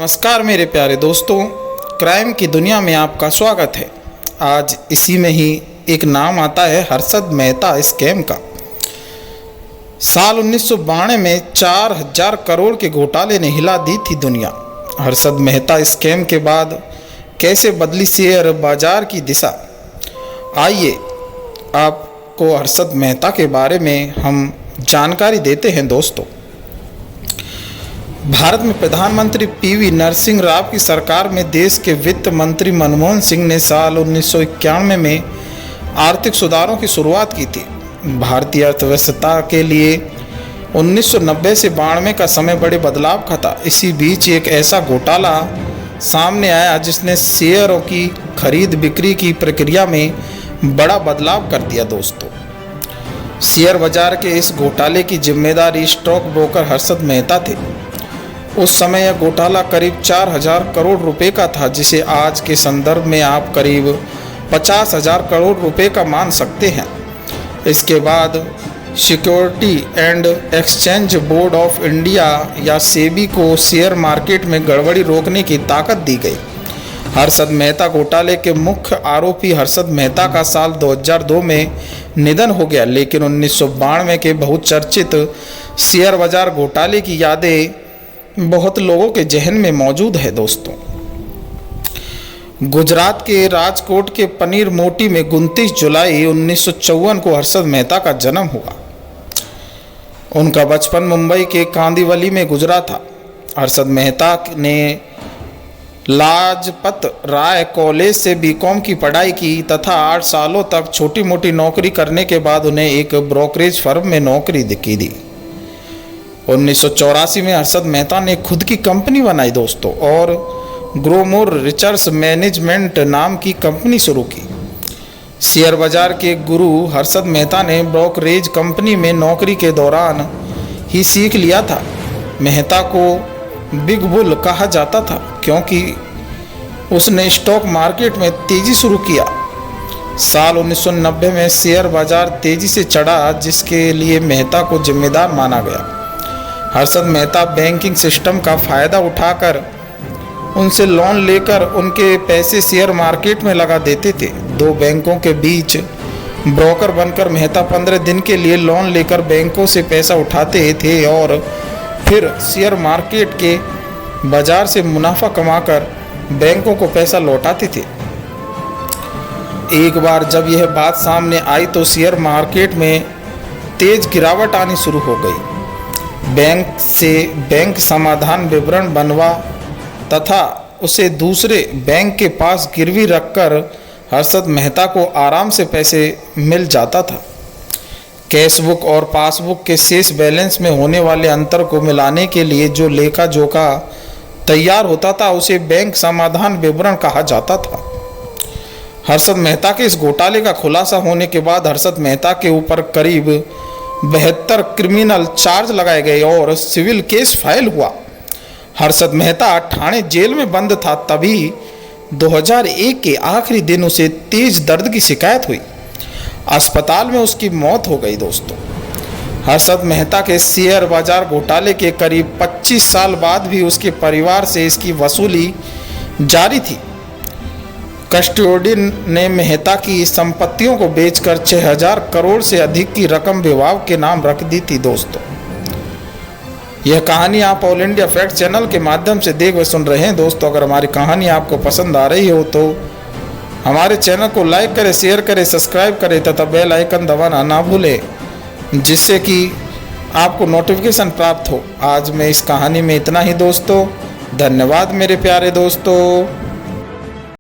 नमस्कार मेरे प्यारे दोस्तों, क्राइम की दुनिया में आपका स्वागत है। आज इसी में ही एक नाम आता है हर्षद मेहता स्कैम का। साल 1992 में 4000 करोड़ के घोटाले ने हिला दी थी दुनिया। हर्षद मेहता स्कैम के बाद कैसे बदली शेयर बाजार की दिशा, आइए आपको हर्षद मेहता के बारे में हम जानकारी देते हैं। दोस्तों, भारत में प्रधानमंत्री पीवी नरसिंह राव की सरकार में देश के वित्त मंत्री मनमोहन सिंह ने साल 1991 में आर्थिक सुधारों की शुरुआत की थी। भारतीय अर्थव्यवस्था के लिए 1990 से 92 का समय बड़े बदलाव का था। इसी बीच एक ऐसा घोटाला सामने आया जिसने शेयरों की खरीद बिक्री की प्रक्रिया में बड़ा बदलाव कर दिया। दोस्तों, शेयर बाजार के इस घोटाले की जिम्मेदारी स्टॉक ब्रोकर हर्षद मेहता थे। उस समय यह घोटाला करीब 4000 करोड़ रुपए का था, जिसे आज के संदर्भ में आप करीब 50,000 करोड़ रुपए का मान सकते हैं। इसके बाद security and exchange board of India या सेबी को शेयर मार्केट में गड़बड़ी रोकने की ताकत दी गई। हर्षद मेहता घोटाले के मुख्य आरोपी हर्षद मेहता का साल 2002 में निधन हो गया, लेकिन 1992 के बहुचर्चित शेयर बाजार घोटाले की यादें बहुत लोगों के जहन में मौजूद है। दोस्तों, गुजरात के राजकोट के पनीर मोटी में 29 जुलाई 1954 को हर्षद मेहता का जन्म हुआ। उनका बचपन मुंबई के कांदिवली में गुजरा था। हर्षद मेहता ने लाजपत राय कॉलेज से बीकॉम की पढ़ाई की तथा 8 सालों तक छोटी मोटी नौकरी करने के बाद उन्हें एक ब्रोकरेज फर्म में नौकरी की दी। 1984 में हर्षद मेहता ने खुद की कंपनी बनाई दोस्तों, और ग्रोमोर रिसर्च मैनेजमेंट नाम की कंपनी शुरू की। शेयर बाजार के गुरु हर्षद मेहता ने ब्रोकरेज कंपनी में नौकरी के दौरान ही सीख लिया था। मेहता को बिग बुल कहा जाता था क्योंकि उसने स्टॉक मार्केट में तेजी शुरू किया। साल 1990 में शेयर बाजार तेजी से चढ़ा, जिसके लिए मेहता को जिम्मेदार माना गया। हर्षद मेहता बैंकिंग सिस्टम का फ़ायदा उठाकर उनसे लोन लेकर उनके पैसे शेयर मार्केट में लगा देते थे। दो बैंकों के बीच ब्रोकर बनकर मेहता 15 दिन के लिए लोन लेकर बैंकों से पैसा उठाते थे और फिर शेयर मार्केट के बाजार से मुनाफा कमाकर बैंकों को पैसा लौटाते थे। एक बार जब यह बात सामने आई तो शेयर मार्केट में तेज गिरावट आनी शुरू हो गई। बैंक से बैंक समाधान विवरण बनवा तथा उसे दूसरे बैंक के पास गिरवी रखकर हर्षद मेहता को आराम से पैसे मिल जाता था। कैश बुक और पासबुक के शेष बैलेंस में होने वाले अंतर को मिलाने के लिए जो लेखा जोखा तैयार होता था उसे बैंक समाधान विवरण कहा जाता था। हर्षद मेहता के इस घोटाले का खुलासा होने के बाद हर्षद मेहता के ऊपर करीब 72 क्रिमिनल चार्ज लगाए गए और सिविल केस फाइल हुआ। हर्षद मेहता ठाणे जेल में बंद था, तभी 2001 के आखिरी दिन उसे तेज दर्द की शिकायत हुई। अस्पताल में उसकी मौत हो गई। दोस्तों, हर्षद मेहता के शेयर बाजार घोटाले के करीब 25 साल बाद भी उसके परिवार से इसकी वसूली जारी थी। कस्टोडियन ने मेहता की संपत्तियों को बेचकर 6000 करोड़ से अधिक की रकम विभाग के नाम रख दी थी। दोस्तों, यह कहानी आप ऑल इंडिया फैक्ट चैनल के माध्यम से देख व सुन रहे हैं। दोस्तों, अगर हमारी कहानी आपको पसंद आ रही हो तो हमारे चैनल को लाइक करें, शेयर करें, सब्सक्राइब करें तथा बेल आइकन दबाना ना भूलें, जिससे कि आपको नोटिफिकेशन प्राप्त हो। आज मैं इस कहानी में इतना ही दोस्तों। धन्यवाद मेरे प्यारे दोस्तों।